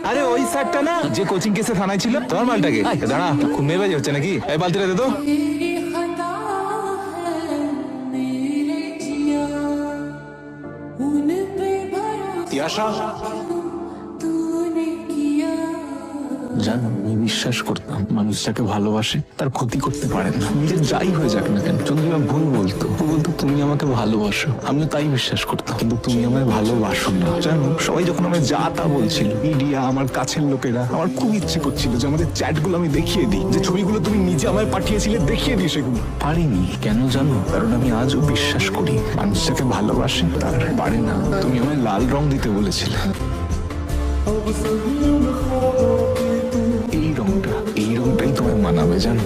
আরে ওই স্যারটা না, যে কোচিং কেসে থানায় ছিল, তোমার মালটাকে। দাঁড়া, খুব মেয়ে হচ্ছে নাকি? এই বালতিটা দে তো। তিয়াশা, জানো, আমি বিশ্বাস করতাম মানুষ যাকে ভালোবাসে তার ক্ষতি করতে পারে না, নিজের যাই হয়ে যাক না কেন। যদি আমার ভুল বলতো, ও বলতো তুমি আমাকে ভালোবাসো, আমিও তাই বিশ্বাস করতাম। কিন্তু তুমি আমায় ভালোবাসো না। জানো, সবাই যখন আমায় যা তা বলছিল, মিডিয়া, আমার কাছের লোকেরা, আমার খুব ইচ্ছে করছিল যে আমাদের চ্যাটগুলো আমি দেখিয়ে দিই, যে ছবিগুলো তুমি নিজে আমায় পাঠিয়েছিলে দেখিয়ে দিই। সেগুলো পারিনি। কেন জানো? কারণ আমি আজও বিশ্বাস করি মানুষ যাকে ভালোবাসে তার পারে না। তুমি আমায় লাল রং দিতে বলেছিলে, এই রংটাই তোমায় মানাবে, জানো।